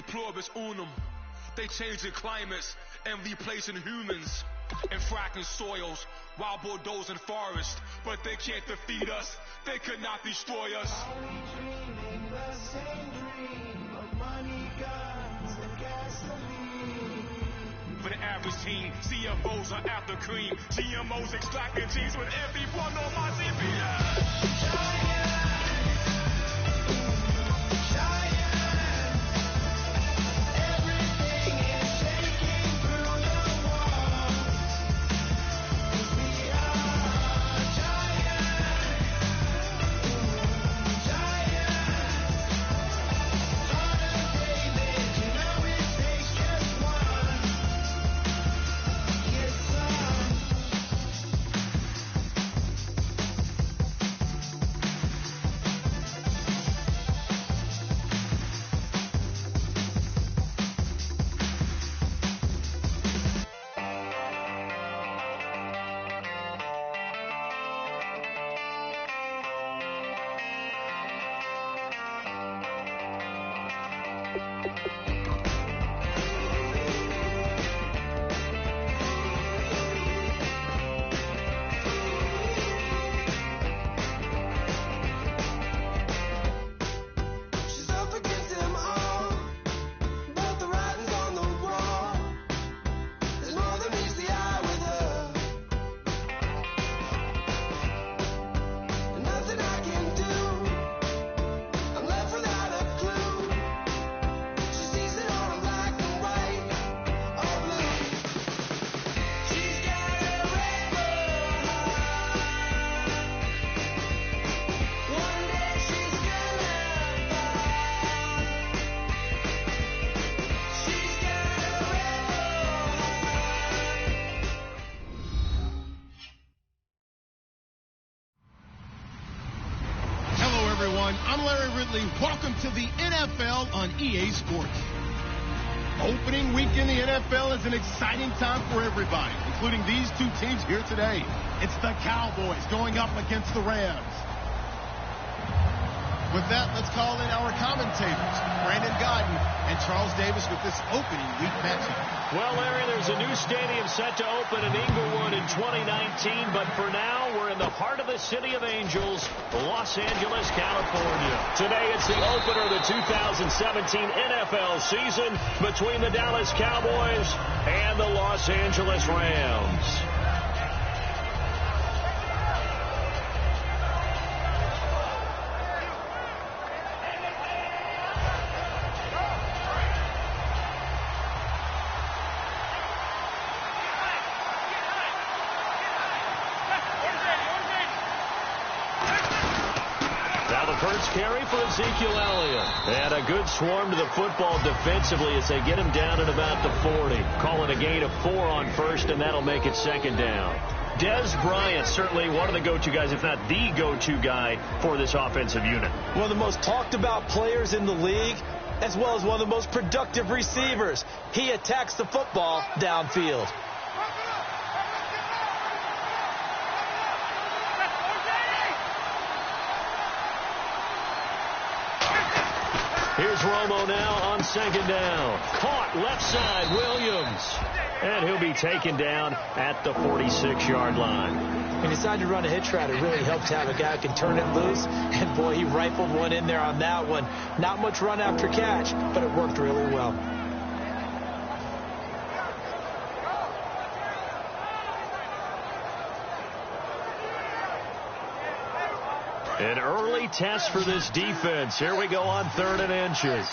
pluribus unum. They changing climates and replacing humans and fracking soils while bulldozing forests. But they can't defeat us. They could not destroy us. Are we dreaming the same dream of money, guns, and gasoline? For the average team, CFOs are after cream. GMOs extracting genes with every one on my CPS. I'm Larry Ridley. Welcome to the NFL on EA Sports. Opening week in the NFL is an exciting time for everybody, including these two teams here today. It's the Cowboys going up against the Rams. With that, let's call in our commentators, Brandon Godden and Charles Davis, with this opening week matchup. Well, Larry, there's a new stadium set to open in Inglewood in 2019, but for now, we're in the heart of the City of Angels, Los Angeles, California. Today, it's the opener of the 2017 NFL season between the Dallas Cowboys and the Los Angeles Rams. First carry for Ezekiel Elliott. And a good swarm to the football defensively as they get him down at about the 40. Calling a gain of 4 on first, and that'll make it second down. Des Bryant, certainly one of the go-to guys, if not the go-to guy for this offensive unit. One of the most talked about players in the league, as well as one of the most productive receivers. He attacks the football downfield. Here's Romo now on second down. Caught left side, Williams. And he'll be taken down at the 46-yard line. He decided to run a hitch route. It really helps to have a guy who can turn it loose. And, boy, he rifled one in there on that one. Not much run after catch, but it worked really well. An early test for this defense. Here we go on 3rd and inches.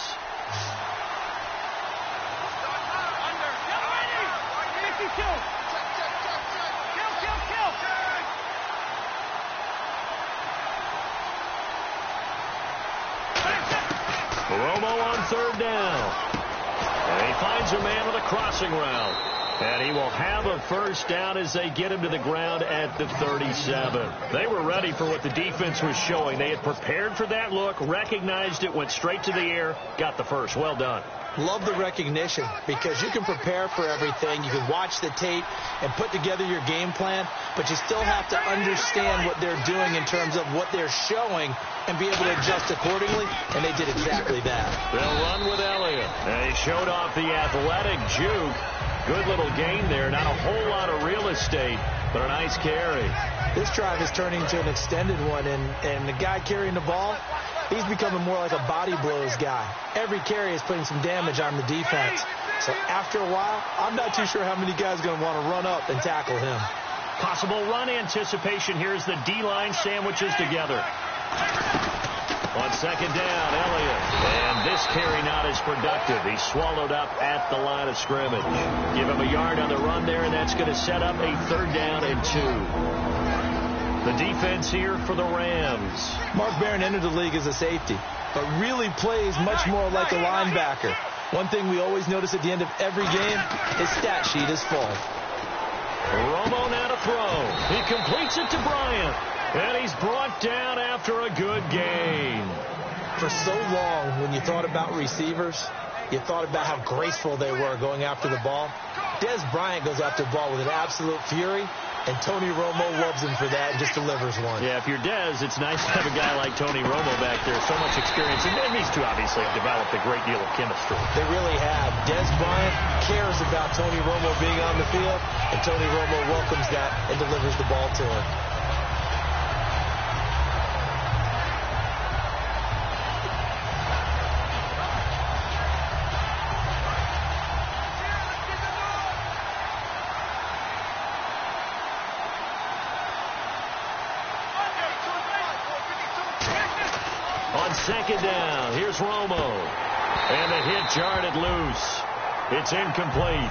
Romo on 3rd down. And he finds a man with a crossing route. And he will have a first down as they get him to the ground at the 37. They were ready for what the defense was showing. They had prepared for that look, recognized it, went straight to the air, got the first. Well done. Love the recognition because you can prepare for everything. You can watch the tape and put together your game plan, but you still have to understand what they're doing in terms of what they're showing and be able to adjust accordingly, and they did exactly that. They'll run with Elliott. And he showed off the athletic juke. Good little gain there. Not a whole lot of real estate, but a nice carry. This drive is turning into an extended one, and the guy carrying the ball, he's becoming more like a body blows guy. Every carry is putting some damage on the defense. So after a while, I'm not too sure how many guys are going to want to run up and tackle him. Possible run anticipation. Here's the D-line sandwiches together. On second down, Elliott. And this carry not as productive. He's swallowed up at the line of scrimmage. Give him a yard on the run there, and that's going to set up a 3rd down and 2. The defense here for the Rams. Mark Barron entered the league as a safety, but really plays much more like a linebacker. One thing we always notice at the end of every game, his stat sheet is full. Romo now to throw. He completes it to Bryant. And he's brought down after a good gain. For so long, when you thought about receivers, you thought about how graceful they were going after the ball. Des Bryant goes after the ball with an absolute fury, and Tony Romo loves him for that and just delivers one. Yeah, if you're Des, it's nice to have a guy like Tony Romo back there. So much experience. And these two obviously have developed a great deal of chemistry. They really have. Des Bryant cares about Tony Romo being on the field, and Tony Romo welcomes that and delivers the ball to him. Second down. Here's Romo. And the hit jarred loose. It's incomplete.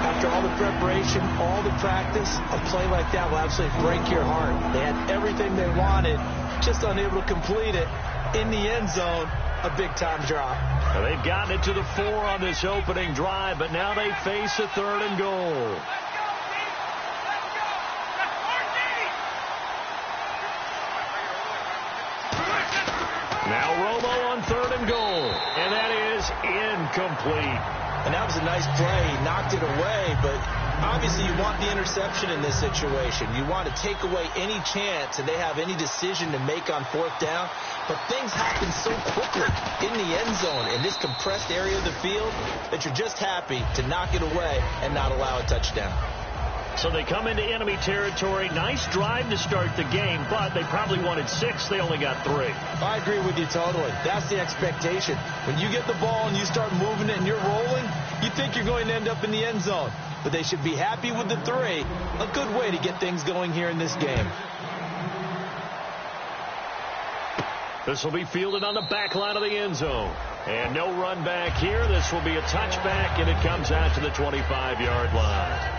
After all the preparation, all the practice, a play like that will absolutely break your heart. They had everything they wanted, just unable to complete it. In the end zone, a big-time drop. Now they've gotten it to the 4 on this opening drive, but now they face a 3rd and goal. Now Romo on 3rd and goal, and that is incomplete. And that was a nice play. He knocked it away, but obviously you want the interception in this situation. You want to take away any chance that they have any decision to make on 4th down, but things happen so quickly in the end zone in this compressed area of the field that you're just happy to knock it away and not allow a touchdown. So they come into enemy territory. Nice drive to start the game, but they probably wanted 6. They only got 3. I agree with you totally. That's the expectation. When you get the ball and you start moving it and you're rolling, you think you're going to end up in the end zone. But they should be happy with the 3. A good way to get things going here in this game. This will be fielded on the back line of the end zone. And no run back here. This will be a touchback, and it comes out to the 25-yard line.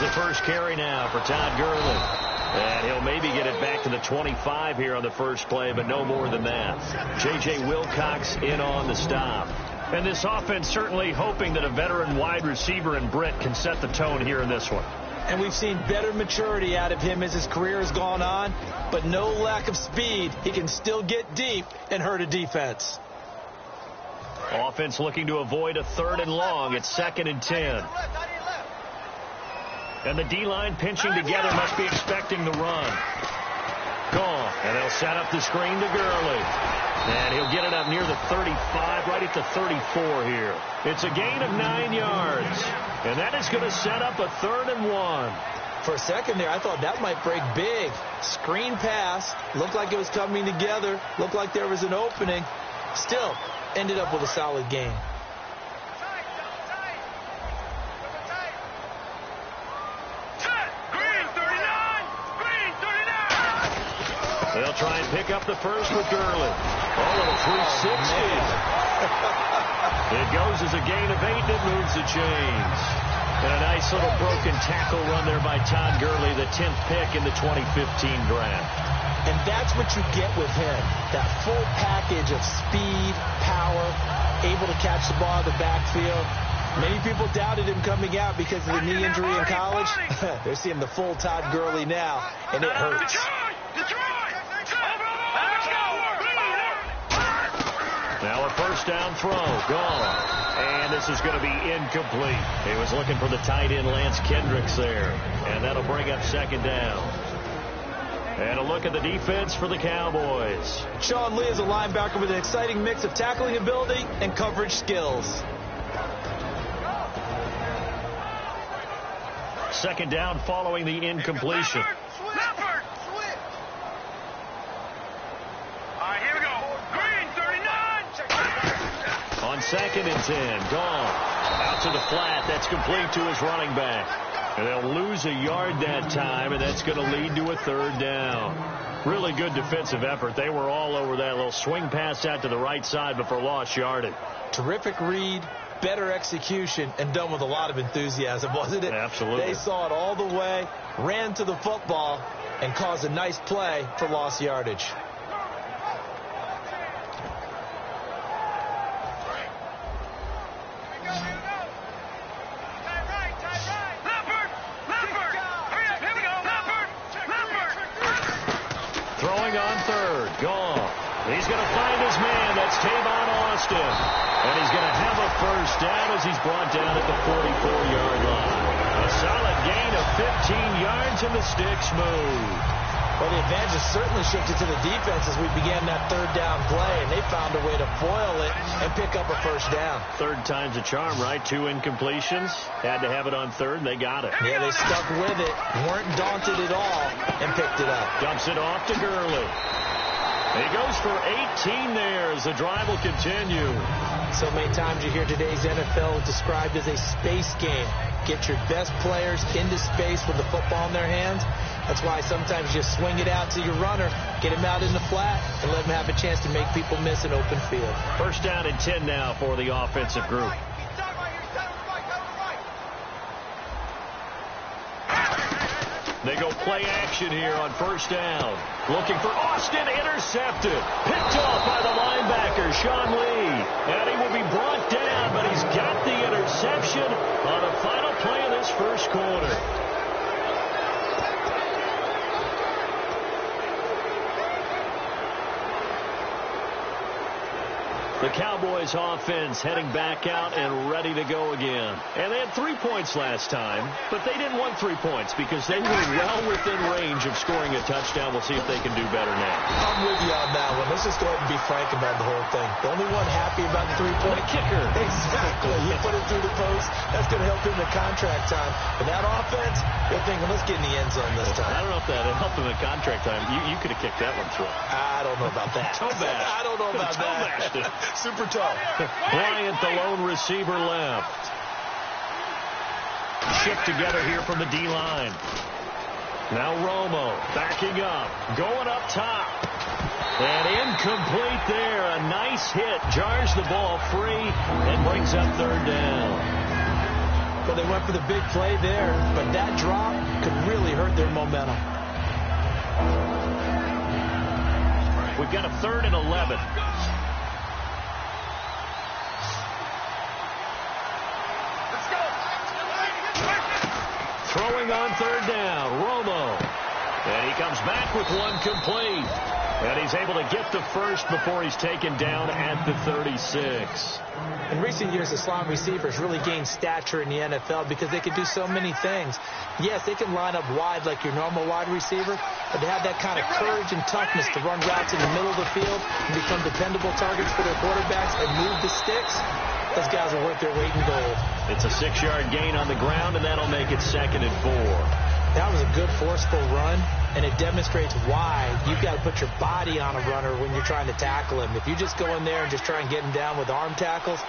The first carry now for Todd Gurley. And he'll maybe get it back to the 25 here on the first play, but no more than that. J.J. Wilcox in on the stop. And this offense certainly hoping that a veteran wide receiver in Britt can set the tone here in this one. And we've seen better maturity out of him as his career has gone on, but no lack of speed. He can still get deep and hurt a defense. Offense looking to avoid a 3rd and long. It's 2nd and 10. And the D-line pinching together must be expecting the run. Gone. And they'll set up the screen to Gurley. And he'll get it up near the 35, right at the 34 here. It's a gain of 9 yards. And that is going to set up a 3rd and 1. For a second there, I thought that might break big. Screen pass. Looked like it was coming together. Looked like there was an opening. Still, ended up with a solid gain. They'll try and pick up the first with Gurley. Oh, a 360. It goes as a gain of 8, and it moves the chains. And a nice little broken tackle run there by Todd Gurley, the 10th pick in the 2015 draft. And that's what you get with him. That full package of speed, power, able to catch the ball in the backfield. Many people doubted him coming out because of the knee injury in college. They're seeing the full Todd Gurley now, and it hurts. Now a first down throw, gone. And this is going to be incomplete. He was looking for the tight end Lance Kendricks there. And that'll bring up second down. And a look at the defense for the Cowboys. Sean Lee is a linebacker with an exciting mix of tackling ability and coverage skills. Second down following the incompletion. On 2nd and 10, gone. Out to the flat. That's complete to his running back. And they'll lose a yard that time, and that's going to lead to a third down. Really good defensive effort. They were all over that little swing pass out to the right side before lost yardage. Terrific read, better execution, and done with a lot of enthusiasm, wasn't it? Absolutely. They saw it all the way, ran to the football, and caused a nice play for lost yardage. Throwing on 3rd, gone. He's going to find his man. That's Tavon Austin. And he's going to have a first down as he's brought down at the 44-yard line. A solid gain of 15 yards, and the sticks move. Well, the advantage certainly shifted to the defense as we began that third down play, and they found a way to foil it and pick up a first down. Third time's a charm, right? 2 incompletions. Had to have it on 3rd, and they got it. Yeah, they stuck with it, weren't daunted at all, and picked it up. Dumps it off to Gurley. He goes for 18 there as the drive will continue. So many times you hear today's NFL described as a space game. Get your best players into space with the football in their hands. That's why sometimes you swing it out to your runner, get him out in the flat, and let him have a chance to make people miss an open field. First down and 10 now for the offensive group. They go play action here on first down. Looking for Austin, intercepted. Picked off by the linebacker, Sean Lee. And he will be brought down, but he's got the interception on the final play of this first quarter. The Cowboys offense heading back out and ready to go again. And they had 3 points last time, but they didn't want 3 points because they were well within range of scoring a touchdown. We'll see if they can do better now. I'm with you on that one. Let's just go ahead and be frank about the whole thing. The only one happy about the 3-point kicker. Exactly. You put it through the post. That's going to help him in contract time. But that offense, they're thinking, let's get in the end zone this time. I don't know if that helped him in contract time. You could have kicked that one through. I don't know about that. Toe bash. I don't know about that. Super toe. Bryant, the lone receiver, left. Shift together here from the D-line. Now Romo backing up, going up top. And incomplete there. A nice hit. Jars the ball free and brings up third down. Well, they went for the big play there, but that drop could really hurt their momentum. We've got a 3rd and 11. Throwing on third down, Romo. And he comes back with one complete. And he's able to get the first before he's taken down at the 36. In recent years, the slot receivers really gained stature in the NFL because they can do so many things. Yes, they can line up wide like your normal wide receiver, but they have that kind of courage and toughness to run routes in the middle of the field and become dependable targets for their quarterbacks and move the sticks. Those guys are worth their weight in gold. It's a 6-yard gain on the ground, and that'll make it 2nd and 4. That was a good, forceful run, and it demonstrates why you've got to put your body on a runner when you're trying to tackle him. If you just go in there and just try and get him down with arm tackles,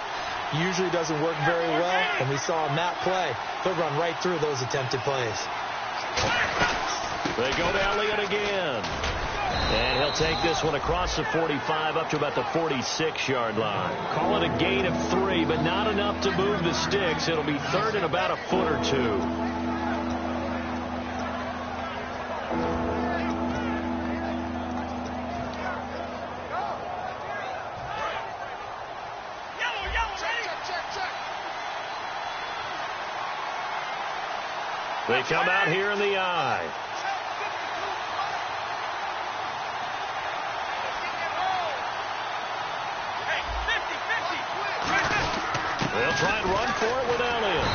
usually doesn't work very well, and we saw in that play, he'll run right through those attempted plays. They go to Elliott again. And he'll take this one across the 45 up to about the 46-yard line. Call it a gain of 3, but not enough to move the sticks. It'll be third and about a foot or two. They come out here in the eye. They'll try and run for it with Elliott.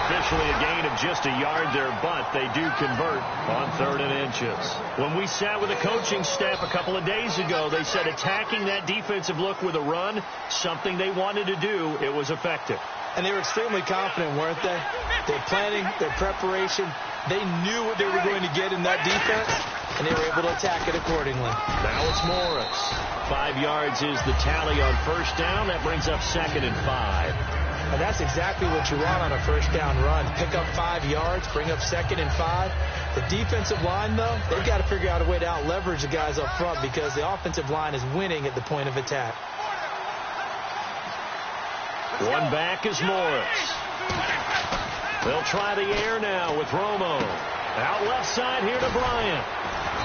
Officially a gain of just a yard there, but they do convert on 3rd and inches. When we sat with the coaching staff a couple of days ago, they said attacking that defensive look with a run, something they wanted to do, it was effective. And they were extremely confident, weren't they? Their planning, their preparation, they knew what they were going to get in that defense, and they were able to attack it accordingly. Now it's Morris. 5 yards is the tally on first down. That brings up 2nd and 5. And that's exactly what you want on a first down run. Pick up 5 yards, bring up 2nd and 5. The defensive line, though, they've got to figure out a way to out-leverage the guys up front because the offensive line is winning at the point of attack. One back is Morris. They'll try the air now with Romo. Out left side here to Bryant.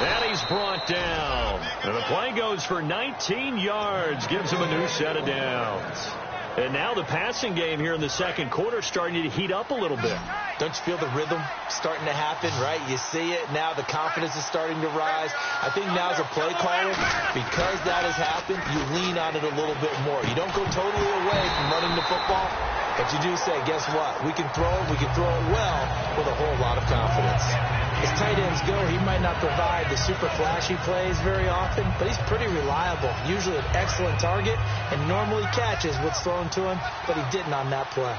And he's brought down. And the play goes for 19 yards. Gives him a new set of downs. And now the passing game here in the second quarter starting to heat up a little bit. Don't you feel the rhythm starting to happen, right? You see it. Now the confidence is starting to rise. I think now as a play caller, because that has happened, you lean on it a little bit more. You don't go totally away from running the football, but you do say, guess what? We can throw it. We can throw it well with a whole lot of confidence. As tight ends go, he might not provide the super flashy plays very often, but he's pretty reliable. Usually an excellent target and normally catches what's thrown to him, but he didn't on that play.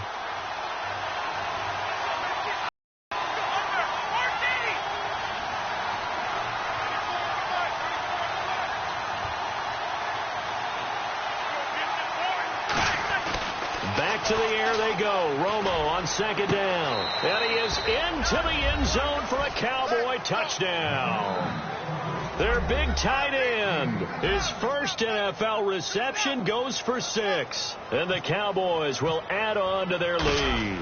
Back to the air they go. Romo on 2nd down. And he is into the end zone for a Cowboy touchdown. Their big tight end. His first NFL reception goes for 6. And the Cowboys will add on to their lead.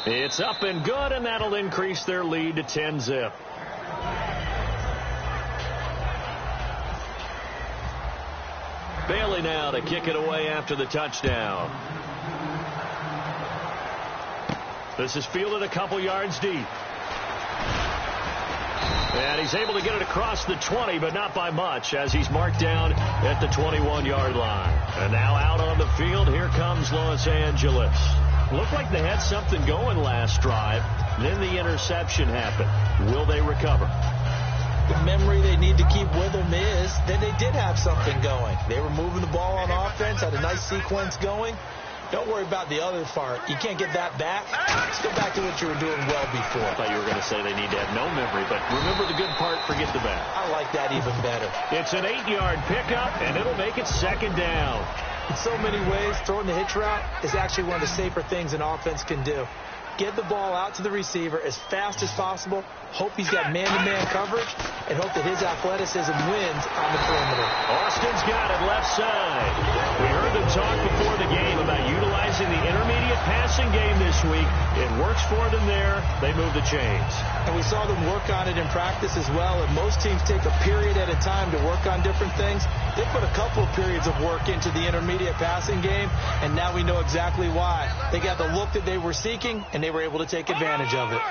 It's up and good, and that'll increase their lead to 10-zip. Bailey now to kick it away after the touchdown. This is fielded a couple yards deep. And he's able to get it across the 20, but not by much, as he's marked down at the 21-yard line. And now out on the field, here comes Los Angeles. Looked like they had something going last drive. Then the interception happened. Will they recover? The memory they need to keep with them is that they did have something going. They were moving the ball on offense, had a nice sequence going. Don't worry about the other part. You can't get that back. Let's go back to what you were doing well before. I thought you were going to say they need to have no memory, but remember the good part, forget the bad. I like that even better. It's an 8-yard pickup, and it'll make it 2nd down. In so many ways, throwing the hitch route is actually one of the safer things an offense can do. Get the ball out to the receiver as fast as possible, hope he's got man-to-man coverage, and hope that his athleticism wins on the perimeter. Austin's got it left side. We heard them talk before the game about utilizing the intermediate passing game this week. It works for them there. They move the chains. And we saw them work on it in practice as well, and most teams take a period at a time to work on different things. They put a couple of periods of work into the intermediate passing game, and now we know exactly why. They got the look that they were seeking, and they were able to take advantage of it.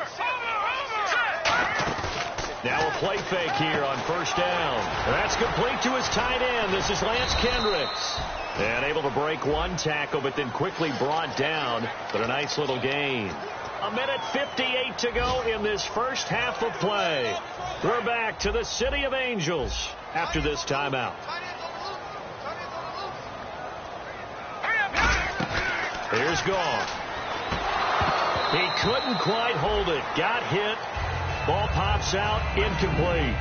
Now a play fake here on first down. That's complete to his tight end. This is Lance Kendricks. And able to break one tackle, but then quickly brought down. But a nice little gain. 1:58 to go in this first half of play. We're back to the City of Angels after this timeout. Here's Goff. He couldn't quite hold it. Got hit. Ball pops out. Incomplete.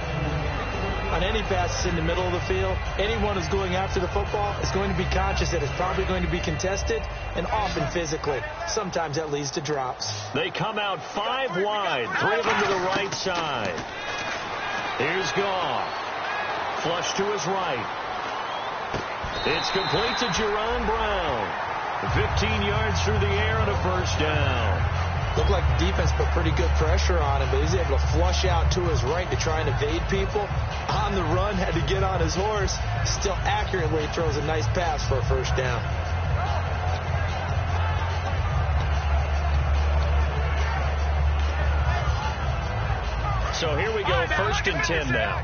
On any passes in the middle of the field, anyone who's going after the football is going to be conscious that it's probably going to be contested, and often physically. Sometimes that leads to drops. They come out 5 wide. 3 of them to the right side. Here's Goff. Flush to his right. It's complete to Jerron Brown. 15 yards through the air and a first down. Looked like the defense put pretty good pressure on him, but he's able to flush out to his right to try and evade people. On the run, had to get on his horse. Still accurately throws a nice pass for a first down. So here we go, first and 10 now.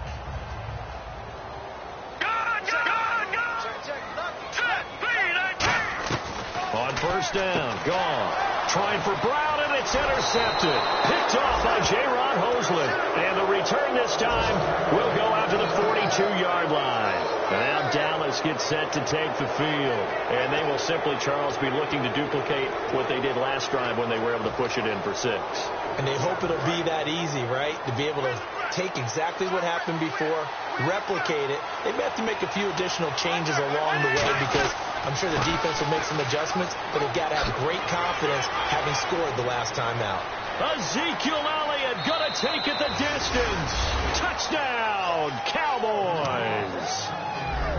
On first down, Goff. Trying for Brown, and it's intercepted. Picked off by J-Ron Hoseland. And the return this time will go out to the 42-yard line. And now Dallas gets set to take the field. And they will simply, Charles, be looking to duplicate what they did last drive when they were able to push it in for 6. And they hope it'll be that easy, right? To be able to take exactly what happened before, replicate it. They may have to make a few additional changes along the way because I'm sure the defense will make some adjustments, but they've got to have great confidence having scored the last time out. Ezekiel Elliott going to take it the distance. Touchdown, Cowboys.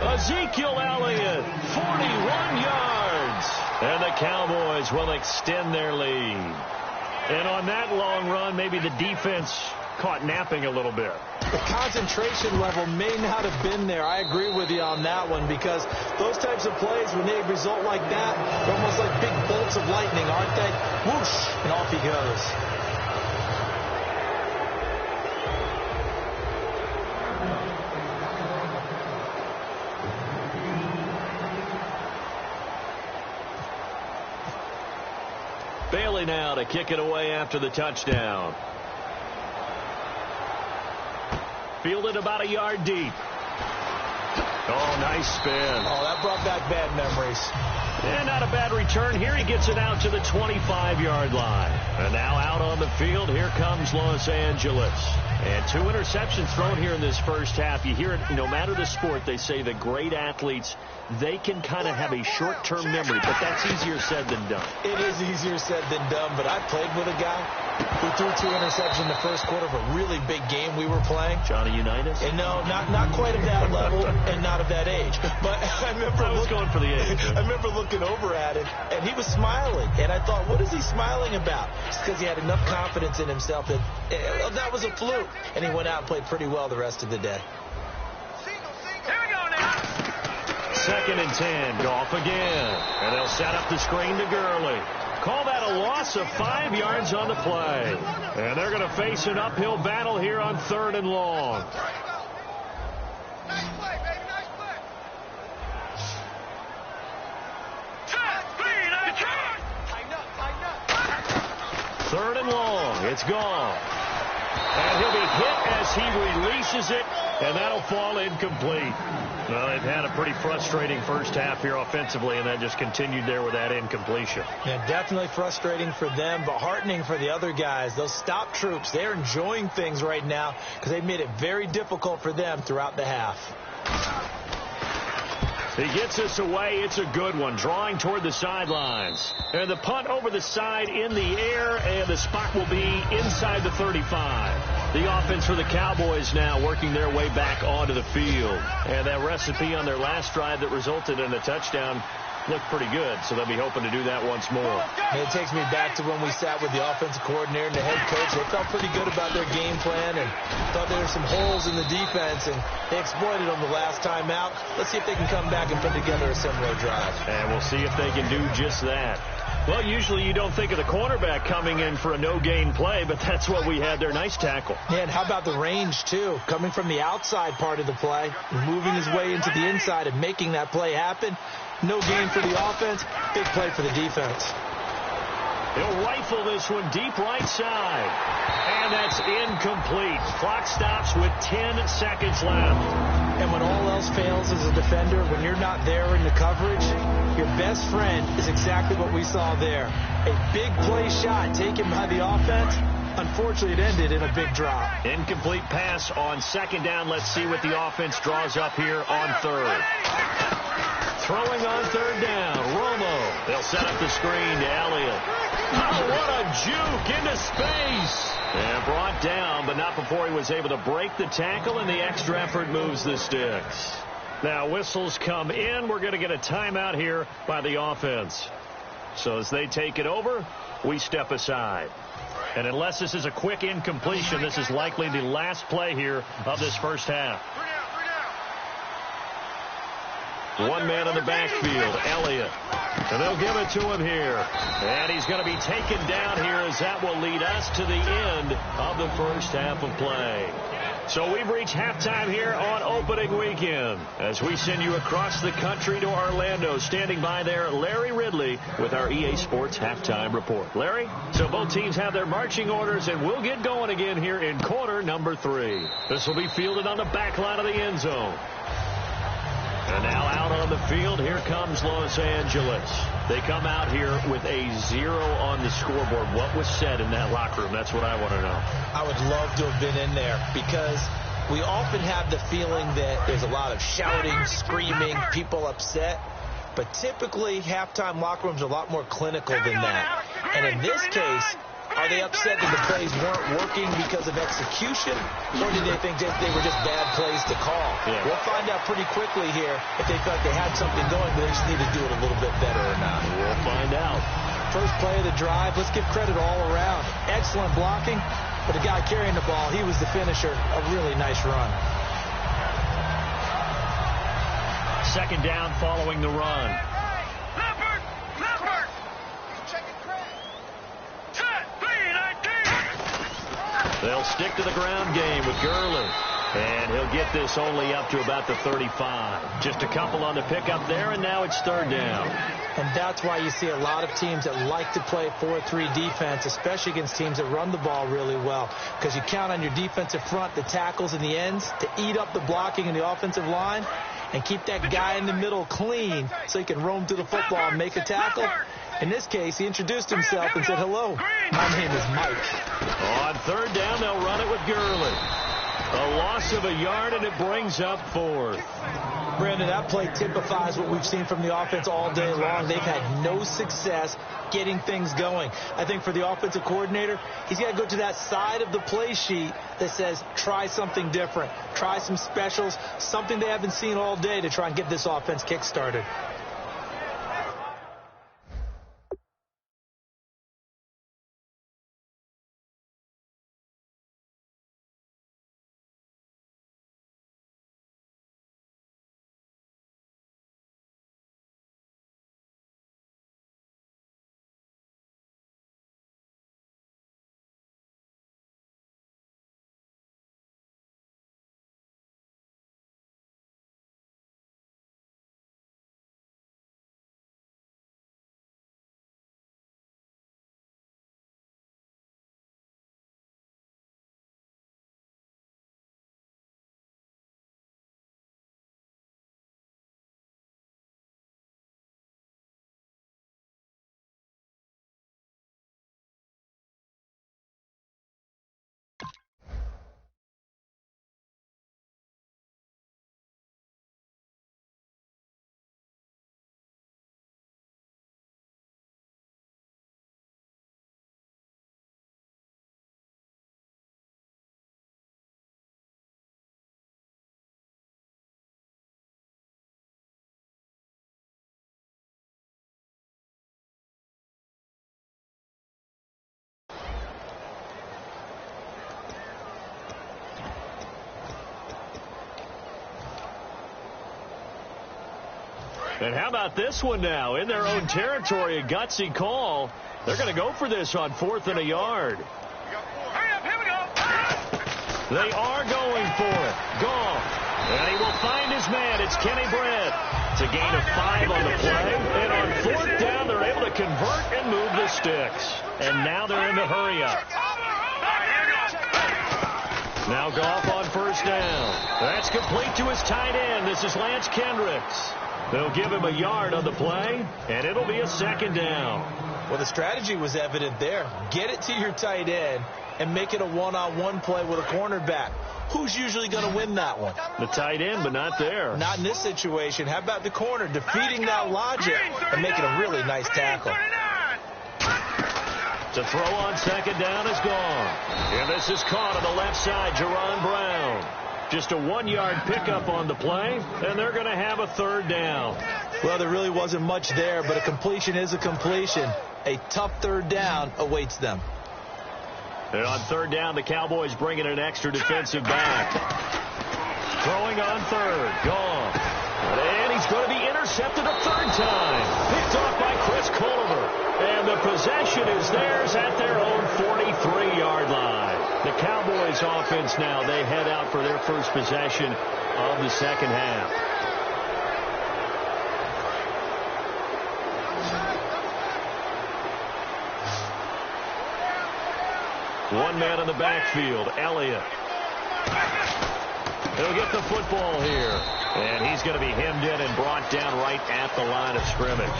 Ezekiel Elliott, 41 yards. And the Cowboys will extend their lead. And on that long run, maybe the defense caught napping a little bit. The concentration level may not have been there. I agree with you on that one because those types of plays, when they result like that, they're almost like big bolts of lightning, aren't they? Whoosh, and off he goes. Bailey now to kick it away after the touchdown. Fielded about a yard deep. Oh, nice spin. Oh, that brought back bad memories. And not a bad return. Here he gets it out to the 25-yard line. And now out on the field, here comes Los Angeles. And 2 interceptions thrown here in this first half. You hear it, no matter the sport, they say the great athletes, they can kind of have a short-term memory, but that's easier said than done. It is easier said than done, but I played with a guy who threw 2 interceptions in the first quarter of a really big game we were playing. Johnny Unitas? And no, not quite at that level and not of that age. But I was going for the age. I remember looking over at him, and he was smiling. And I thought, what is he smiling about? Just because he had enough confidence in himself that that was a fluke. And he went out and played pretty well the rest of the day. Here we go now. 2nd and 10. Goff again. And they'll set up the screen to Gurley. Call that a loss of 5 yards on the play. And they're going to face an uphill battle here on 3rd and long. Nice play, baby. Nice play. 3rd and long. It's gone. And he'll be hit as he releases it, and that'll fall incomplete. Well, they've had a pretty frustrating first half here offensively, and that just continued there with that incompletion. Yeah, definitely frustrating for them, but heartening for the other guys. Those stop troops, they're enjoying things right now because they've made it very difficult for them throughout the half. He gets us away. It's a good one. Drawing toward the sidelines. And the punt over the side in the air, and the spot will be inside the 35. The offense for the Cowboys now working their way back onto the field. And that recipe on their last drive that resulted in a touchdown looked pretty good, so they'll be hoping to do that once more. And it takes me back to when we sat with the offensive coordinator and the head coach. They felt pretty good about their game plan and thought there were some holes in the defense, and they exploited them the last time out. Let's see if they can come back and put together a similar drive. And we'll see if they can do just that. Well, usually you don't think of the cornerback coming in for a no-gain play, but that's what we had there. Nice tackle. Yeah, and how about the range, too? Coming from the outside part of the play, moving his way into the inside and making that play happen. No gain for the offense, big play for the defense. He'll rifle this one deep right side. And that's incomplete. Clock stops with 10 seconds left. And when all else fails as a defender, when you're not there in the coverage, your best friend is exactly what we saw there. A big play shot taken by the offense. Unfortunately, it ended in a big drop. Incomplete pass on 2nd down. Let's see what the offense draws up here on 3rd. Throwing on third down, Romo. They'll set up the screen to Elliott. Oh, what a juke into space. And brought down, but not before he was able to break the tackle, and the extra effort moves the sticks. Now whistles come in. We're going to get a timeout here by the offense. So as they take it over, we step aside. And unless this is a quick incompletion, this is likely the last play here of this first half. One man in the backfield, Elliott. And they'll give it to him here. And he's going to be taken down here, as that will lead us to the end of the first half of play. So we've reached halftime here on opening weekend as we send you across the country to Orlando. Standing by there, Larry Ridley with our EA Sports halftime report. Larry, so both teams have their marching orders, and we'll get going again here in quarter number 3. This will be fielded on the back line of the end zone. And now out on the field, here comes Los Angeles. They come out here with a 0 on the scoreboard. What was said in that locker room? That's what I want to know. I would love to have been in there, because we often have the feeling that there's a lot of shouting, screaming, people upset. But typically, halftime locker rooms are a lot more clinical than that. And in this case, are they upset that the plays weren't working because of execution, or did they think they were just bad plays to call? Yeah. We'll find out pretty quickly here if they felt they had something going, but they just need to do it a little bit better or not. We'll find out. First play of the drive, let's give credit all around. Excellent blocking, but the guy carrying the ball, he was the finisher. A really nice run. Second down following the run. They'll stick to the ground game with Gurley. And he'll get this only up to about the 35. Just a couple on the pickup there, and now it's third down. And that's why you see a lot of teams that like to play 4-3 defense, especially against teams that run the ball really well, because you count on your defensive front, the tackles and the ends, to eat up the blocking in the offensive line and keep that guy in the middle clean so he can roam to the football and make a tackle. In this case, he introduced himself and said, "Hello, my name is Mike." On third down, they'll run it with Gurley. A loss of a yard, and it brings up fourth. Brandon, that play typifies what we've seen from the offense all day long. They've had no success getting things going. I think for the offensive coordinator, he's got to go to that side of the play sheet that says, try something different. Try some specials, something they haven't seen all day to try and get this offense kick-started. And how about this one now? In their own territory, a gutsy call. They're going to go for this on 4th and a yard. They are going for it. Goff. And he will find his man. It's Kenny Brett. It's a gain of 5 on the play. And on 4th down, they're able to convert and move the sticks. And now they're in the hurry-up. Now Goff on 1st down. That's complete to his tight end. This is Lance Kendricks. They'll give him a yard on the play, and it'll be a 2nd down. Well, the strategy was evident there. Get it to your tight end and make it a one-on-one play with a cornerback. Who's usually going to win that one? The tight end, but not there. Not in this situation. How about the corner defeating that logic and making a really nice tackle? To throw on second down is gone. And this is caught on the left side, Jerron Brown. Just a 1-yard pickup on the play, and they're going to have a third down. Well, there really wasn't much there, but a completion is a completion. A tough third down awaits them. And on third down, the Cowboys bring in an extra defensive back. Throwing on third. Gone. And he's going to be intercepted a third time. Picked off by Chris Culver. And the possession is theirs at their own 43-yard line. The Cowboys offense now, they head out for their first possession of the second half. One man in the backfield, Elliott. He'll get the football here. And he's going to be hemmed in and brought down right at the line of scrimmage.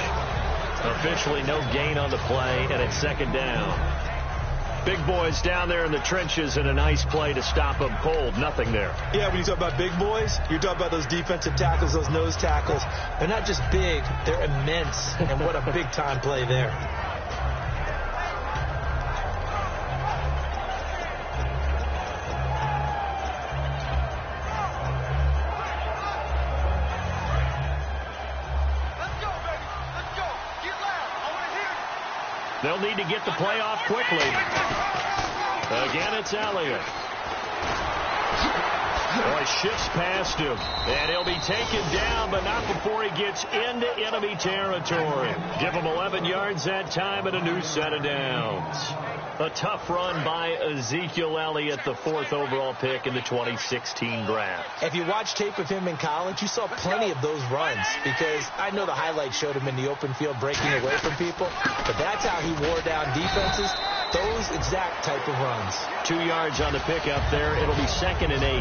Officially no gain on the play, and it's second down. Big boys down there in the trenches, and a nice play to stop them cold. Nothing there. Yeah, when you talk about big boys, you're talking about those defensive tackles, those nose tackles. They're not just big, they're immense. And what a big-time play there. They'll need to get the play off quickly. Again, it's Elliott. Boy, shifts past him. And he'll be taken down, but not before he gets into enemy territory. Give him 11 yards that time and a new set of downs. A tough run by Ezekiel Elliott, the 4th overall pick in the 2016 draft. If you watch tape of him in college, you saw plenty of those runs, because I know the highlights showed him in the open field breaking away from people, but that's how he wore down defenses, those exact type of runs. 2 yards on the pickup there. It'll be 2nd and 8.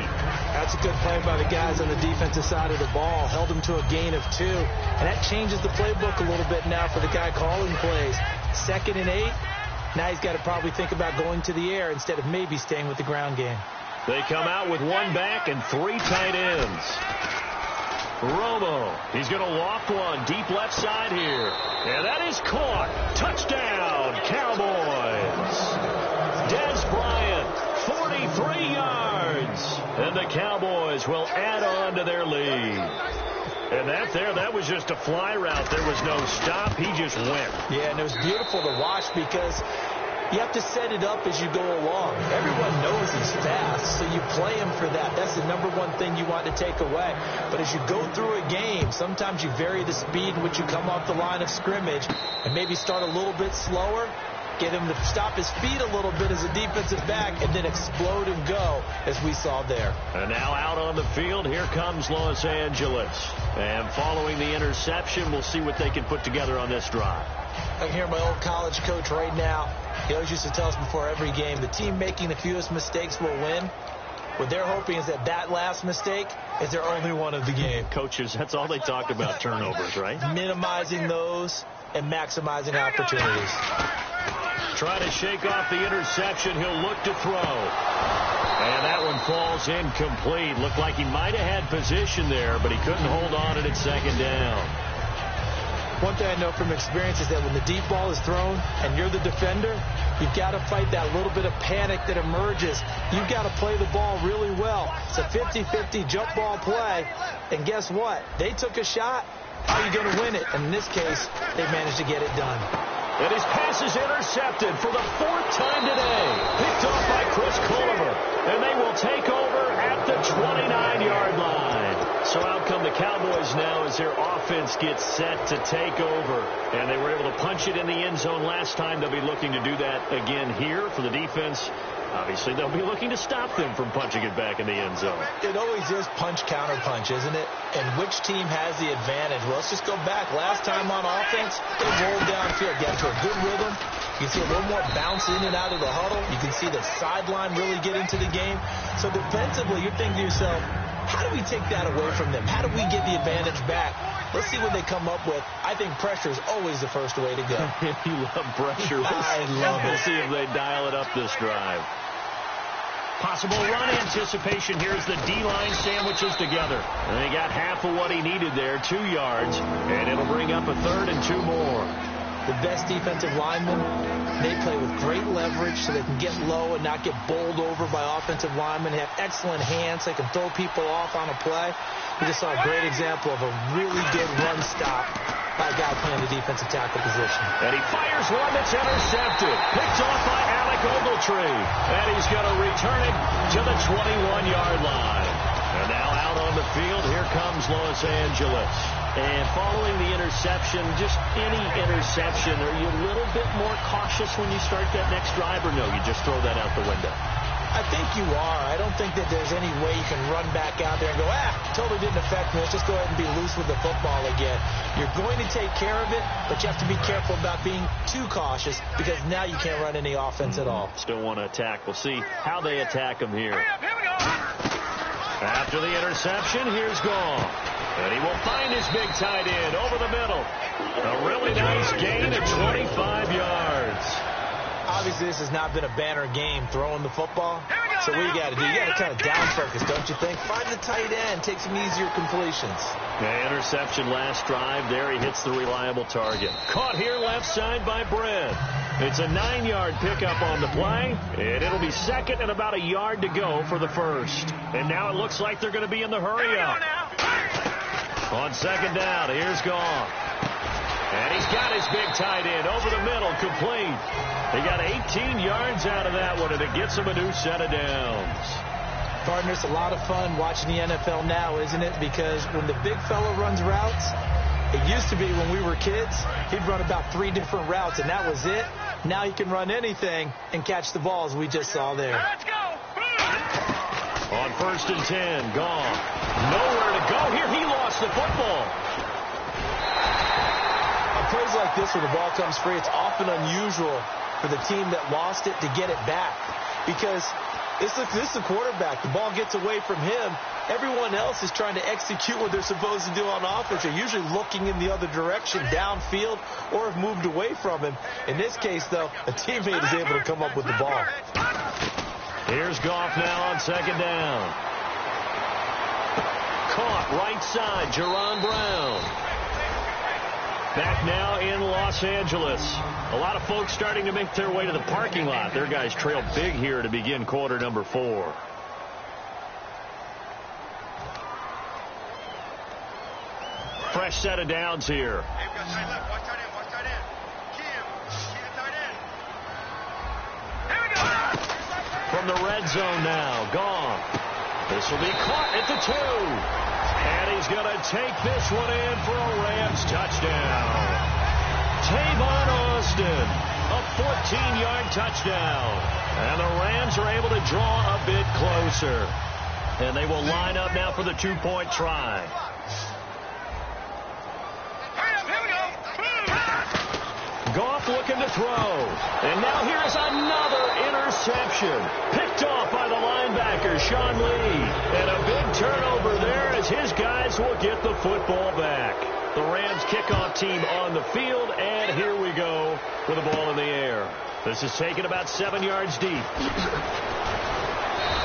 That's a good play by the guys on the defensive side of the ball. Held him to a gain of 2, and that changes the playbook a little bit now for the guy calling plays. 2nd and 8. Now he's got to probably think about going to the air instead of maybe staying with the ground game. They come out with 1 back and 3 tight ends. Romo, he's going to loft one deep left side here. And that is caught. Touchdown, Cowboys. Dez Bryant, 43 yards. And the Cowboys will add on to their lead. And that was just a fly route. There was no stop. He just went. Yeah, and it was beautiful to watch, because you have to set it up as you go along. Everyone knows he's fast, so you play him for that. That's the number one thing you want to take away. But as you go through a game, sometimes you vary the speed in which you come off the line of scrimmage and maybe start a little bit slower, get him to stop his feet a little bit as a defensive back, and then explode and go, as we saw there. And now out on the field, here comes Los Angeles. And following the interception, we'll see what they can put together on this drive. I can hear my old college coach right now. He always used to tell us before every game, the team making the fewest mistakes will win. What they're hoping is that last mistake is their only one of the game. Coaches, that's all they talk about, turnovers, right? Minimizing those and maximizing opportunities. Trying to shake off the interception. He'll look to throw. And that one falls incomplete. Looked like he might have had position there, but he couldn't hold on at second down. One thing I know from experience is that when the deep ball is thrown and you're the defender, you've got to fight that little bit of panic that emerges. You've got to play the ball really well. It's a 50-50 jump ball play. And guess what? They took a shot. How are you going to win it? And in this case, they managed to get it done. And his pass is intercepted for the 4th time today. Picked off by Chris Culver. And they will take over at the 29-yard line. So out come the Cowboys now as their offense gets set to take over. And they were able to punch it in the end zone last time. They'll be looking to do that again here for the defense. Obviously, they'll be looking to stop them from punching it back in the end zone. It always is punch-counter-punch, isn't it? And which team has the advantage? Well, let's just go back. Last time on offense, they rolled downfield. Get to a good rhythm. You can see a little more bounce in and out of the huddle. You can see the sideline really get into the game. So defensively, you're thinking to yourself, how do we take that away from them? How do we get the advantage back? Let's see what they come up with. I think pressure is always the first way to go. You love pressure. I love it. We'll see if they dial it up this drive. Possible run anticipation here as the D-line sandwiches together. And he got half of what he needed there, 2 yards, and it'll bring up a 3rd and 2 more. The best defensive linemen, they play with great leverage so they can get low and not get bowled over by offensive linemen. They have excellent hands. They can throw people off on a play. We just saw a great example of a really good run stop by a guy playing the defensive tackle position. And he fires one that's intercepted. Picked off by Alec Ogletree. And he's going to return it to the 21-yard line. And now out on the field, here comes Los Angeles. And following the interception, just any interception, are you a little bit more cautious when you start that next drive, or no, you just throw that out the window? I think you are. I don't think that there's any way you can run back out there and go, totally didn't affect me. Let's just go ahead and be loose with the football again. You're going to take care of it, but you have to be careful about being too cautious because now you can't run any offense at all. Still want to attack. We'll see how they attack him here. After the interception, here's Goff. And he will find his big tight end over the middle. A really nice gain of 25 yards. Obviously, this has not been a banner game throwing the football. So what you got to do, you got to kind of down focus, don't you think? Find the tight end, take some easier completions. The interception last drive there. He hits the reliable target. Caught here left side by Brett. It's a 9-yard pickup on the play, and it'll be 2nd and about a yard to go for the 1st. And now it looks like they're going to be in the hurry up. On 2nd down, here's Goff. And he's got his big tight end over the middle, complete. He got 18 yards out of that one, and it gets him a new set of downs. Partner, it's a lot of fun watching the NFL now, isn't it? Because when the big fella runs routes, it used to be when we were kids, he'd run about 3 different routes, and that was it. Now he can run anything and catch the balls we just saw there. Let's go. On 1st and 10, Goff. Nowhere to go here. He lost the football. On plays like this where the ball comes free, it's often unusual for the team that lost it to get it back. Because this is the quarterback. The ball gets away from him. Everyone else is trying to execute what they're supposed to do on offense. They're usually looking in the other direction, downfield, or have moved away from him. In this case, though, a teammate is able to come up with the ball. Here's Goff now on 2nd down. Caught right side, Jerron Brown. Back now in Los Angeles. A lot of folks starting to make their way to the parking lot. Their guys trail big here to begin quarter number 4. Fresh set of downs here. From the red zone now, Goff. This will be caught at the 2. And he's going to take this one in for a Rams touchdown. Tavon Austin, a 14-yard touchdown. And the Rams are able to draw a bit closer. And they will line up now for the 2-point try. Goff looking to throw. And now here's another interception. Picked off by the linebacker, Sean Lee. And a big turnover there as his guys will get the football back. The Rams kickoff team on the field, and here we go with the ball in the air. This is taken about 7 yards deep.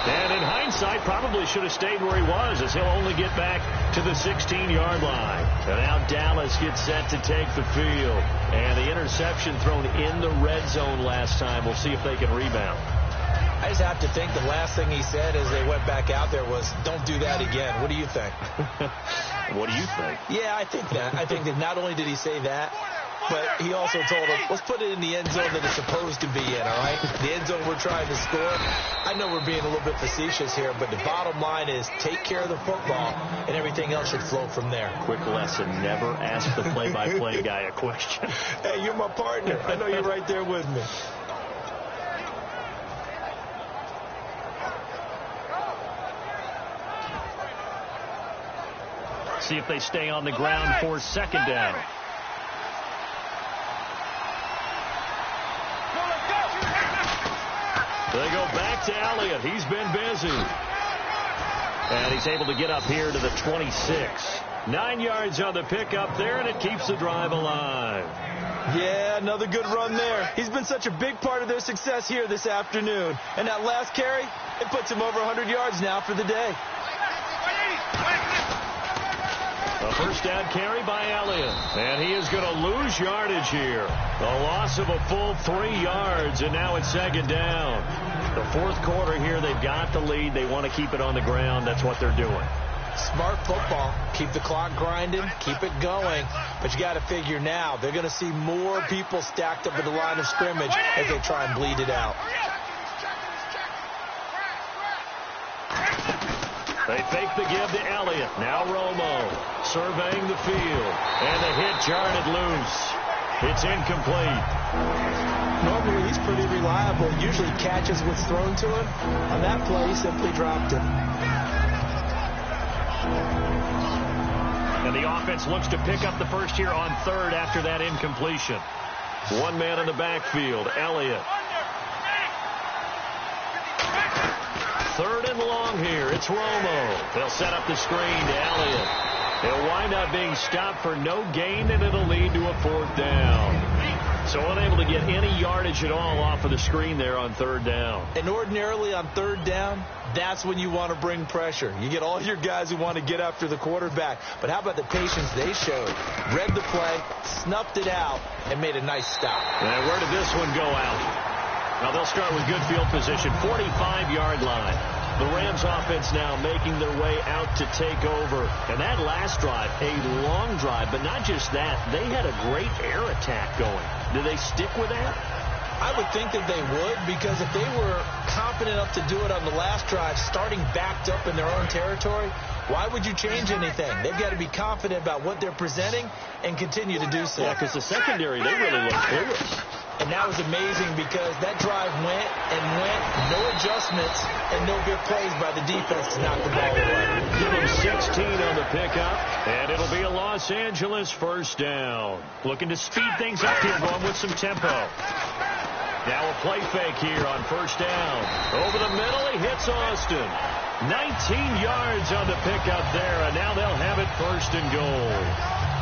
And in hindsight, probably should have stayed where he was, as he'll only get back to the 16-yard line. And now Dallas gets set to take the field. And the interception thrown in the red zone last time. We'll see if they can rebound. I just have to think the last thing he said as they went back out there was, don't do that again. What do you think? What do you think? Yeah, I think that. I think that not only did he say that, but he also told him, let's put it in the end zone that it's supposed to be in, all right? The end zone we're trying to score. I know we're being a little bit facetious here, but the bottom line is take care of the football, and everything else should flow from there. Quick lesson, never ask the play-by-play guy a question. Hey, you're my partner. I know you're right there with me. See if they stay on the ground for 2nd down. They go back to Elliott. He's been busy. And he's able to get up here to the 26. 9 yards on the pickup there, and it keeps the drive alive. Yeah, another good run there. He's been such a big part of their success here this afternoon. And that last carry, it puts him over 100 yards now for the day. A first down carry by Elliott. And he is going to lose yardage here. A loss of a full 3 yards, and now it's second down. The fourth quarter here, they've got the lead. They want to keep it on the ground. That's what they're doing. Smart football. Keep the clock grinding. Keep it going. But you got to figure now, they're going to see more people stacked up at the line of scrimmage as they try and bleed it out. They fake the give to Elliott. Now Romo surveying the field. And the hit jarred it loose. It's incomplete. Normally he's pretty reliable. Usually catches what's thrown to him. On that play, he simply dropped it. And the offense looks to pick up the first here on third after that incompletion. One man in the backfield, Elliott. Third and long here. It's Romo. They'll set up the screen to Elliott. He'll wind up being stopped for no gain, and it'll lead to a fourth down. So unable to get any yardage at all off of the screen there on third down. And ordinarily on third down, that's when you want to bring pressure. You get all your guys who want to get after the quarterback. But how about the patience they showed? Read the play, snuffed it out, and made a nice stop. And where did this one go out? Now they'll start with good field position, 45-yard line. The Rams offense now making their way out to take over. And that last drive, a long drive, but not just that. They had a great air attack going. Do they stick with that? I would think that they would, because if they were confident enough to do it on the last drive, starting backed up in their own territory, why would you change anything? They've got to be confident about what they're presenting and continue to do so. Yeah, because the secondary, they really look clueless. And that was amazing because that drive went and went, no adjustments, and no big plays by the defense to knock the ball away. Give him 16 on the pickup, and it'll be a Los Angeles first down. Looking to speed things up here, going with some tempo. Now a play fake here on first down. Over the middle, he hits Austin. 19 yards on the pickup there, and now they'll have it first and goal.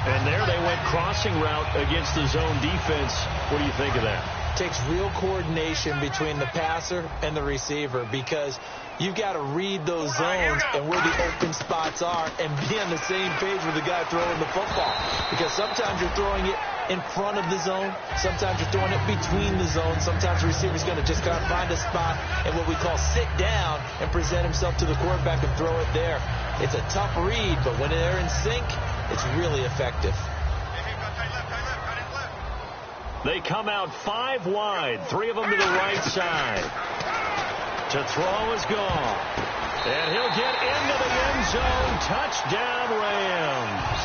And there they went crossing route against the zone defense. What do you think of that? Takes real coordination between the passer and the receiver, because you've got to read those zones and where the open spots are and be on the same page with the guy throwing the football. Because sometimes you're throwing it in front of the zone. Sometimes you're throwing it between the zones. Sometimes the receiver's going to just kind of find a spot and what we call sit down and present himself to the quarterback and throw it there. It's a tough read, but when they're in sync, it's really effective. They come out 5 wide, 3 of them to the right side. To throw is gone. And he'll get into the end zone. Touchdown, Rams.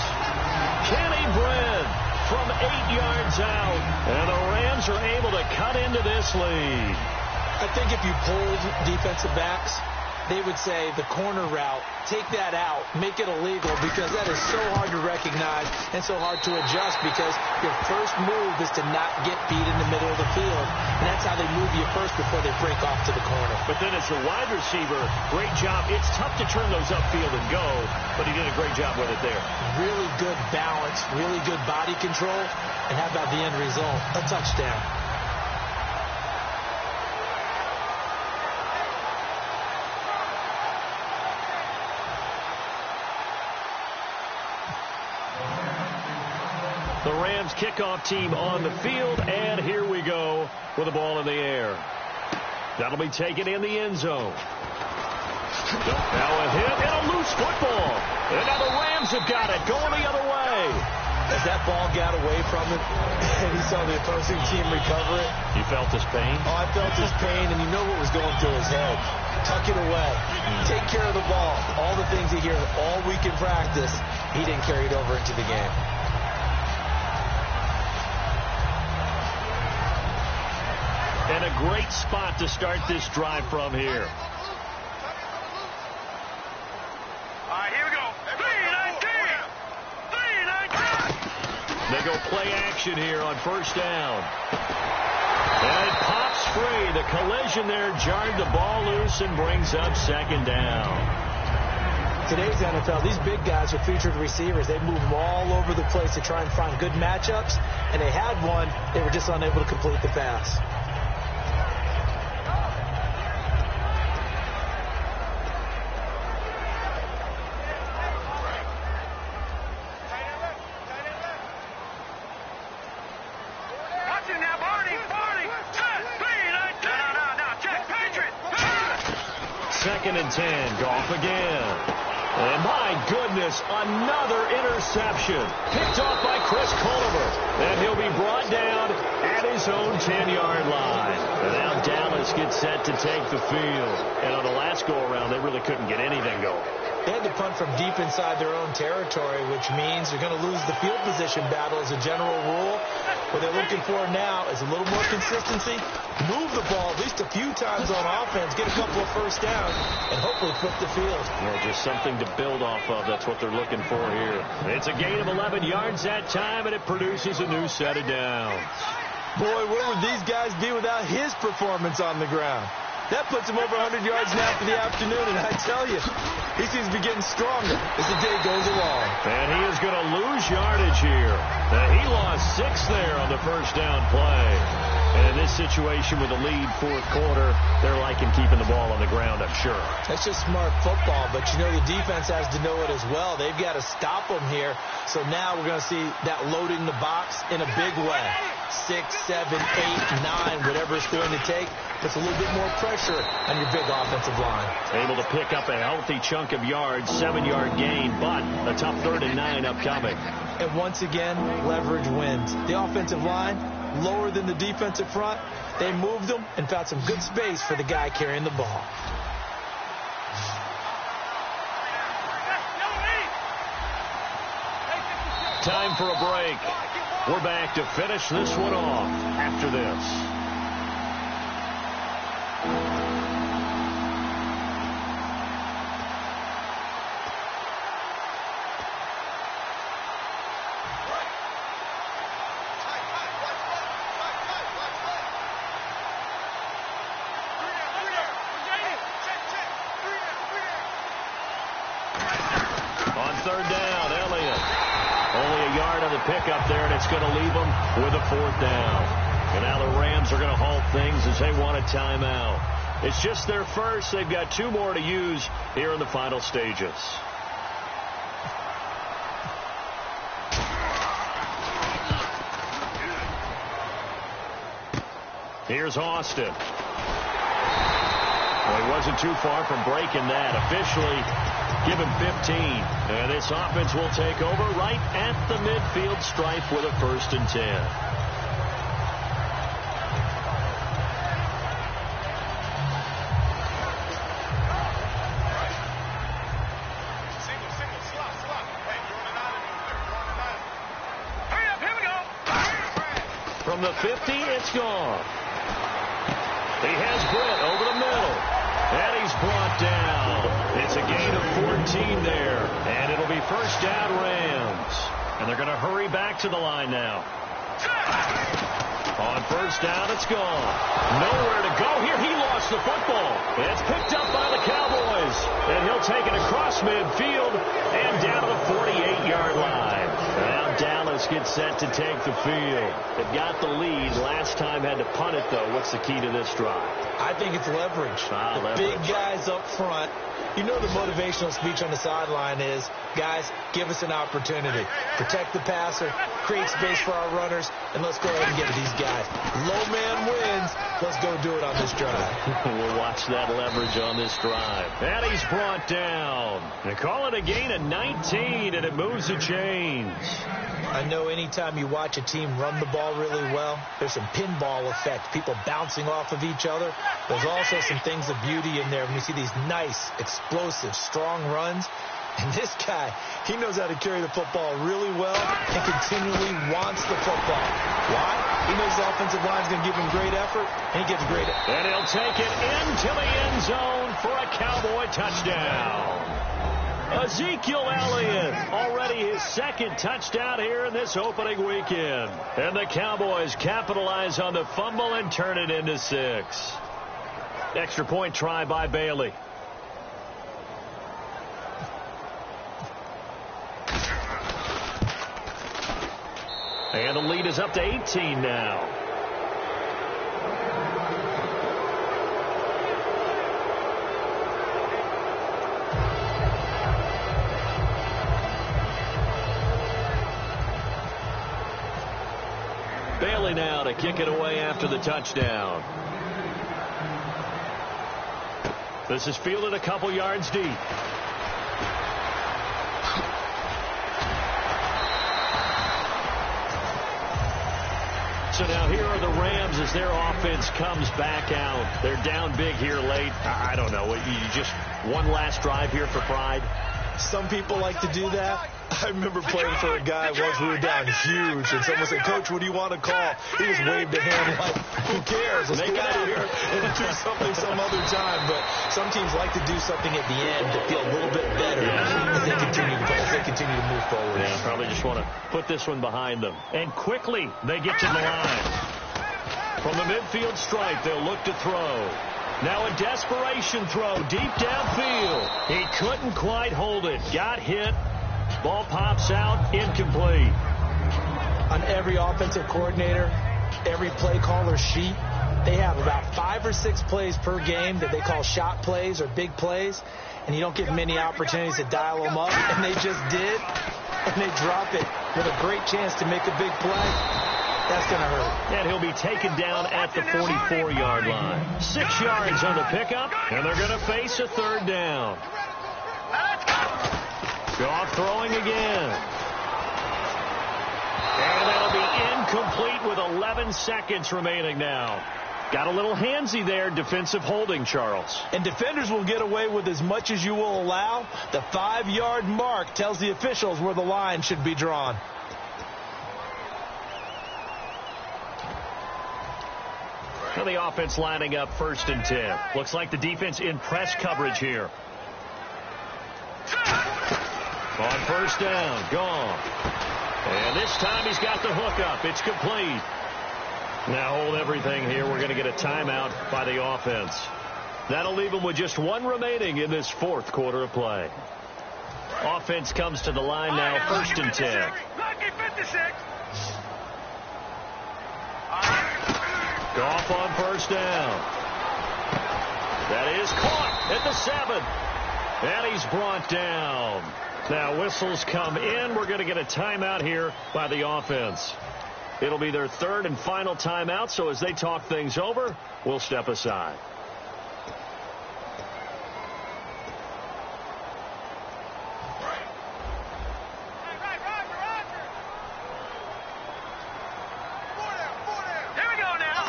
Kenny Brent from 8 yards out. And the Rams are able to cut into this lead. I think if you pulled defensive backs, they would say the corner route, take that out, make it illegal, because that is so hard to recognize and so hard to adjust, because your first move is to not get beat in the middle of the field. And that's how they move you first before they break off to the corner. But then as the wide receiver, great job. It's tough to turn those upfield and go, but he did a great job with it there. Really good balance, really good body control. And how about the end result? A touchdown. The Rams kickoff team on the field, and here we go with the ball in the air. That'll be taken in the end zone. Now a hit and a loose football. And now the Rams have got it, going the other way. As that ball got away from him, and he saw the opposing team recover it. You felt his pain? Oh, I felt his pain, and you know what was going through his head. Tuck it away. Take care of the ball. All the things he hears all week in practice, he didn't carry it over into the game. And a great spot to start this drive from here. All right, here we go. 3-19. They go play action here on first down. And it pops free. The collision there jarred the ball loose and brings up second down. Today's NFL, these big guys are featured receivers. They move them all over the place to try and find good matchups, and they had one. They were just unable to complete the pass. Second and 10. Goff again. And my goodness, another interception. Picked off by Chris Culliver. And he'll be brought down at his own 10-yard line. And now Dallas gets set to take the field. And on the last go-around, they really couldn't get anything going. They had to punt from deep inside their own territory, which means they're going to lose the field position battle as a general rule. What they're looking for now is a little more consistency, move the ball at least a few times on offense, get a couple of first downs, and hopefully flip the field. Yeah, just something to build off of. That's what they're looking for here. It's a gain of 11 yards that time, and it produces a new set of downs. Boy, where would these guys be without his performance on the ground? That puts him over 100 yards now for the afternoon, and I tell you, he seems to be getting stronger as the day goes along. And he is going to lose yardage here. He lost 6 there on the first down play. And in this situation with a lead fourth quarter, they're liking keeping the ball on the ground, I'm sure. That's just smart football, but you know the defense has to know it as well. They've got to stop them here. So now we're going to see that loading the box in a big way. 6, 7, 8, 9, whatever it's going to take, puts a little bit more pressure on your big offensive line. Able to pick up a healthy chunk of yards, 7-yard gain, but a tough 3rd and 9 upcoming. And once again, leverage wins. The offensive line, lower than the defensive front. They moved them and found some good space for the guy carrying the ball. Time for a break. We're back to finish this one off after this. On 3rd down, Elliott. Only a yard on the pickup there, and it's going to leave them with a 4th down. And now the Rams are going to halt things as they want a timeout. It's just their first. They've got 2 more to use here in the final stages. Here's Austin. Well, he wasn't too far from breaking that. Officially, give him 15. And this offense will take over right at the midfield stripe with a 1st and 10. From the 50, it's gone. He has Britt over the middle. And he's brought down. It's a gain of 14 there. And it'll be 1st down Rams. And they're going to hurry back to the line now. On 1st down, it's gone. Nowhere to go here. He lost the football. It's picked up by the Cowboys. And he'll take it across midfield and down to the 48-yard line. Now Dallas gets set to take the field. They've got the lead. Last time had to punt it, though. What's the key to this drive? I think it's leverage. Leverage. Big guys up front. You know the motivational speech on the sideline is, guys, give us an opportunity. Protect the passer, create space for our runners, and let's go ahead and get to these guys. Low man wins. Let's go do it on this drive. We'll watch that leverage on this drive. And he's brought down. They call it a gain of 19, and it moves the chains. I know anytime you watch a team run the ball really well, there's some pinball effect, people bouncing off of each other. There's also some things of beauty in there when you see these nice, explosive, strong runs. And this guy, he knows how to carry the football really well and continually wants the football. Why? He knows the offensive line is going to give him great effort, and he gets great effort. And he'll take it into the end zone for a Cowboy touchdown. Ezekiel Elliott, already his 2nd touchdown here in this opening weekend. And the Cowboys capitalize on the fumble and turn it into 6. Extra point try by Bailey. And the lead is up to 18 now. Bailey now to kick it away after the touchdown. This is fielded a couple yards deep. So now here are the Rams as their offense comes back out. They're down big here late. I don't know. You just one last drive here for pride? Some people like to do that. I remember playing for a guy once we were down huge, and someone said, "Coach, what do you want to call?" He just waved a hand like, "Who cares? Let's get out of here and do something some other time." But some teams like to do something at the end to feel a little bit better as they continue to move forward. Yeah, probably just want to put this one behind them. And quickly they get to the line. From the midfield stripe, they'll look to throw. Now a desperation throw deep downfield. He couldn't quite hold it. Got hit. Ball pops out, incomplete. On every offensive coordinator, every play caller sheet, they have about 5 or 6 plays per game that they call shot plays or big plays, and you don't get many opportunities to dial them up, and they just did, and they drop it with a great chance to make a big play. That's going to hurt. And he'll be taken down at the 44-yard line. 6 yards on the pickup, and they're going to face a third down. Goff throwing again. And that'll be incomplete with 11 seconds remaining now. Got a little handsy there, defensive holding, Charles. And defenders will get away with as much as you will allow. The 5-yard mark tells the officials where the line should be drawn. So the offense lining up 1st and 10. Looks like the defense in press coverage here. On 1st down, gone. And this time he's got the hook up. It's complete. Now hold everything here. We're going to get a timeout by the offense. That'll leave him with just 1 remaining in this 4th quarter of play. Offense comes to the line now, 1st and 10. Goff on 1st down. That is caught at the 7. And he's brought down. Now whistles come in. We're going to get a timeout here by the offense. It'll be their 3rd and final timeout, so as they talk things over, we'll step aside. Here we go now.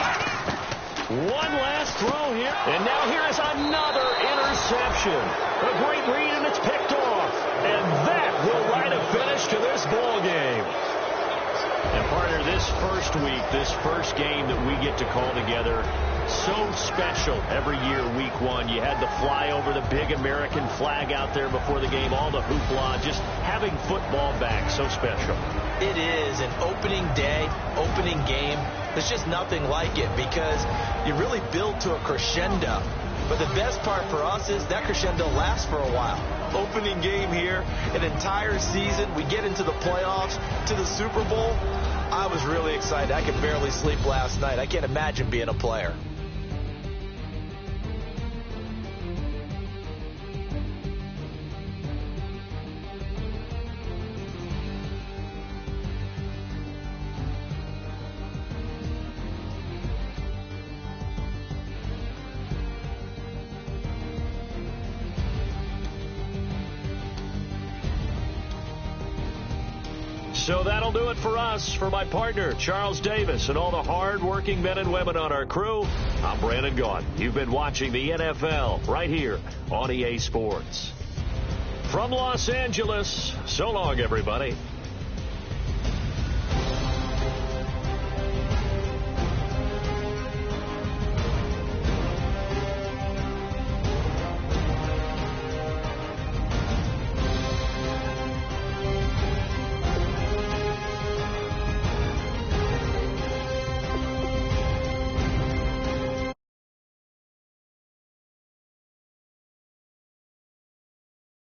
One last throw here. And now here is another interception. A great read, and it's picked off. And that will write a finish to this ball game. And partner, this first week, this first game that we get to call together, so special every year, week 1. You had the fly over the big American flag out there before the game, all the hoopla, just having football back, so special. It is an opening day, opening game. There's just nothing like it because you really build to a crescendo. But the best part for us is that crescendo lasts for a while. Opening game here, an entire season. We get into the playoffs, to the Super Bowl. I was really excited. I could barely sleep last night. I can't imagine being a player. So that'll do it for us. For my partner, Charles Davis, and all the hard-working men and women on our crew, I'm Brandon Gaudin. You've been watching the NFL right here on EA Sports. From Los Angeles, so long, everybody.